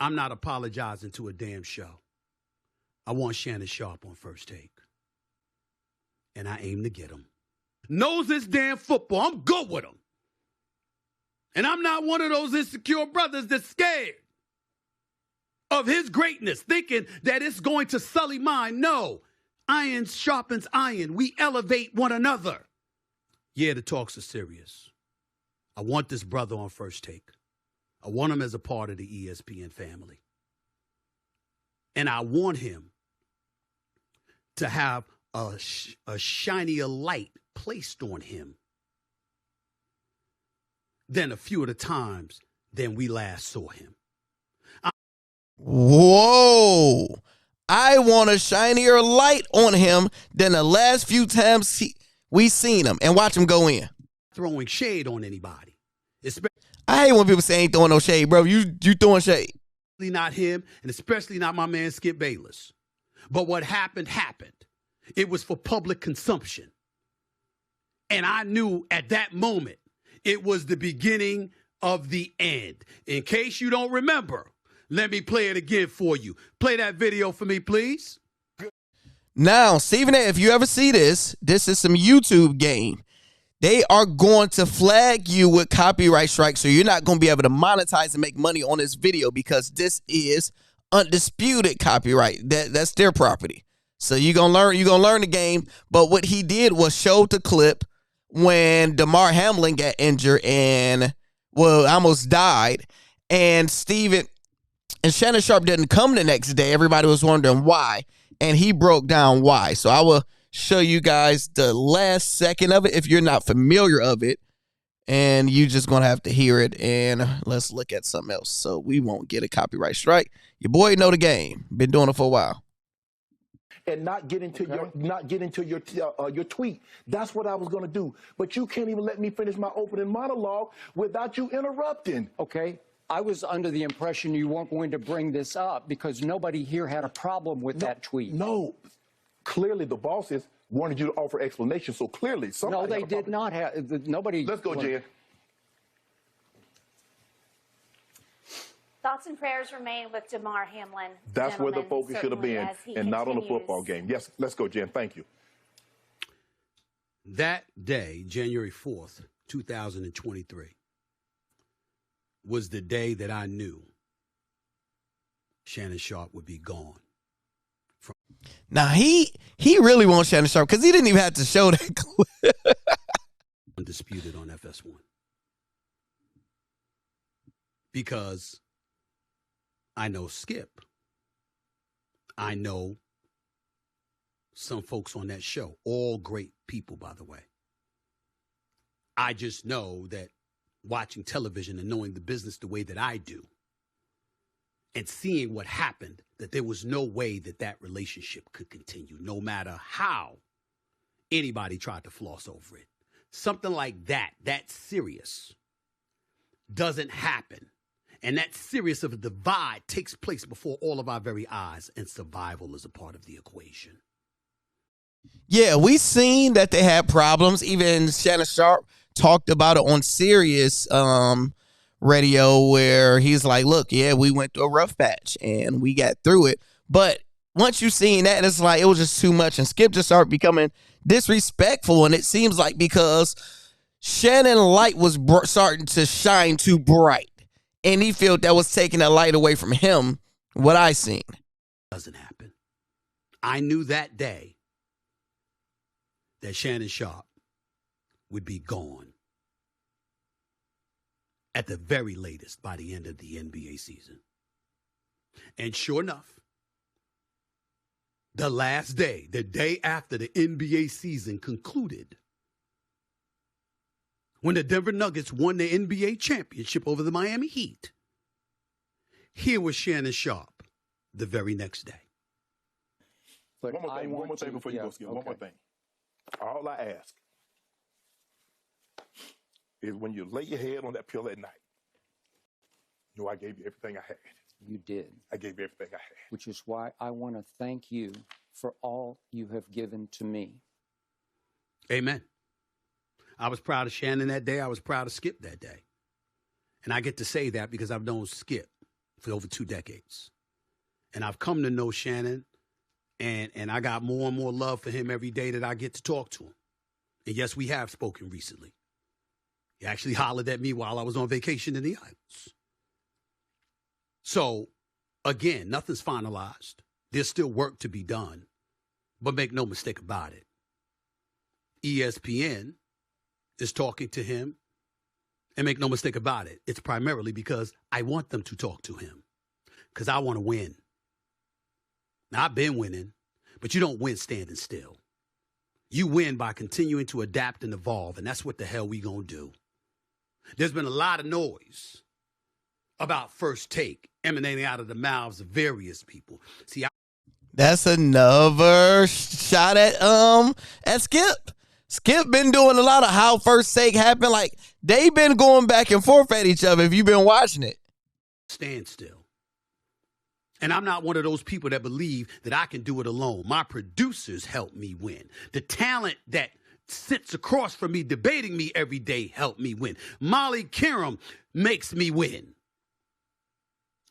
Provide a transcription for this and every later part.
I'm not apologizing to a damn show. I want Shannon Sharpe on First Take. And I aim to get him. Knows this damn football. I'm good with him. And I'm not one of those insecure brothers that's scared of his greatness, thinking that it's going to sully mine. No. Iron sharpens iron. We elevate one another. Yeah, the talks are serious. I want this brother on First Take. I want him as a part of the ESPN family. And I want him to have a shinier light placed on him than a few of the times than we last saw him. Whoa. I want a shinier light on him than the last few times we seen him, and watch him go in. Throwing shade on anybody. I hate when people say ain't throwing no shade, bro. You throwing shade. Not him, and especially not my man Skip Bayless. But what happened. It was for public consumption. And I knew at that moment it was the beginning of the end. In case you don't remember, let me play it again for you. Play that video for me, please. Now, Stephen A., if you ever see this is some YouTube game. They are going to flag you with copyright strikes, so you're not going to be able to monetize and make money on this video because this is undisputed copyright. That's their property. So you're gonna learn the game. But what he did was show the clip when Damar Hamlin got injured and almost died, and Shannon Sharpe didn't come the next day. Everybody was wondering why, and he broke down why. So I will show you guys the last second of it if you're not familiar of it, and you just gonna have to hear it. And let's look at something else so we won't get a copyright strike. Your boy know the game. Been doing it for a while. And not get into your tweet. That's what I was going to do. But you can't even let me finish my opening monologue without you interrupting. Okay. I was under the impression you weren't going to bring this up because nobody here had a problem with that tweet. No. Clearly, the bosses wanted you to offer explanations. So clearly, somebody. No, they did not have. Nobody. Let's go, Jen. Thoughts and prayers remain with Damar Hamlin. That's where the focus should have been, and not on the football game. Yes, let's go, Jen. Thank you. That day, January 4th, 2023, was the day that I knew Shannon Sharpe would be gone. Now, he really wants Shannon Sharpe because he didn't even have to show that clip. Undisputed on FS1. Because I know Skip. I know some folks on that show. All great people, by the way. I just know that watching television and knowing the business the way that I do and seeing what happened, that there was no way that relationship could continue, no matter how anybody tried to floss over it. Something like that serious, doesn't happen. And that serious of a divide takes place before all of our very eyes, and survival is a part of the equation. Yeah, we seen that they had problems. Even Shannon Sharpe talked about it on Sirius radio where he's like, look, yeah, we went through a rough patch and we got through it. But once you seen that, it's like it was just too much. And Skip just started becoming disrespectful. And it seems like because Shannon light was starting to shine too bright. And he felt that was taking that light away from him, what I seen. Doesn't happen. I knew that day that Shannon Sharpe would be gone at the very latest by the end of the NBA season. And sure enough, the last day, the day after the NBA season concluded, when the Denver Nuggets won the NBA championship over the Miami Heat, here was Shannon Sharpe the very next day. But one more thing before you go, Skip. Okay. One more thing. All I ask is when you lay your head on that pillow at night, you know I gave you everything I had. You did. I gave you everything I had. Which is why I want to thank you for all you have given to me. Amen. I was proud of Shannon that day. I was proud of Skip that day. And I get to say that because I've known Skip for over 2 decades. And I've come to know Shannon, and I got more and more love for him every day that I get to talk to him. And yes, we have spoken recently. He actually hollered at me while I was on vacation in the islands. So, again, nothing's finalized. There's still work to be done. But make no mistake about it. ESPN is talking to him. And make no mistake about it, it's primarily because I want them to talk to him. Because I want to win. Now, I've been winning, but you don't win standing still. You win by continuing to adapt and evolve, and that's what the hell we gonna do. There's been a lot of noise about First Take emanating out of the mouths of various people. See, that's another shot at Skip. Skip been doing a lot of how First Take happened. Like, they've been going back and forth at each other if you've been watching it. Stand still. And I'm not one of those people that believe that I can do it alone. My producers help me win. The talent that sits across from me debating me every day help me win. Molly Kiram makes me win.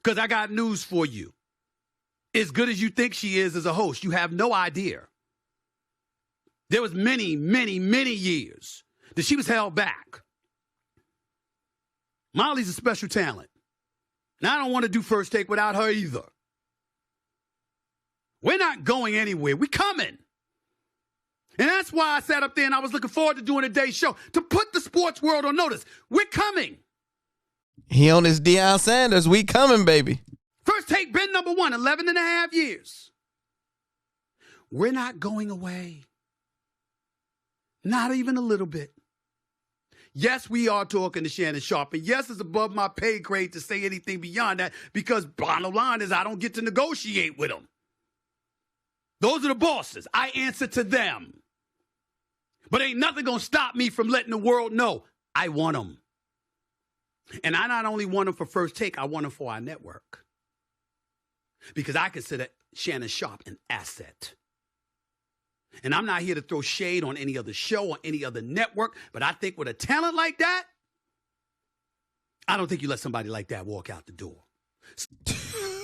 Because I got news for you. As good as you think she is as a host, you have no idea. There was many, many, many years that she was held back. Molly's a special talent. Now, I don't want to do First Take without her either. We're not going anywhere. We're coming. And that's why I sat up there and I was looking forward to doing a day show to put the sports world on notice. We're coming. He on his Deion Sanders. We coming, baby. First Take been number 1, 11 and a half years. We're not going away. Not even a little bit. Yes, we are talking to Shannon Sharpe. And yes, it's above my pay grade to say anything beyond that because bottom line is I don't get to negotiate with them. Those are the bosses. I answer to them. But ain't nothing going to stop me from letting the world know I want them. And I not only want them for First Take, I want them for our network. Because I consider Shannon Sharpe an asset. And I'm not here to throw shade on any other show or any other network, but I think with a talent like that, I don't think you let somebody like that walk out the door.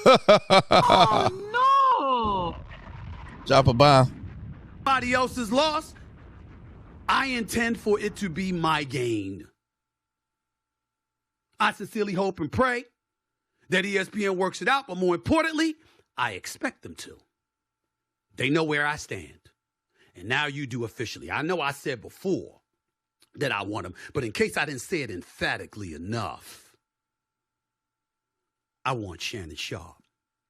Oh, no! Drop a bomb. Somebody else's loss, I intend for it to be my gain. I sincerely hope and pray that ESPN works it out, but more importantly, I expect them to. They know where I stand. And now you do officially. I know I said before that I want them, but in case I didn't say it emphatically enough, I want Shannon Sharpe.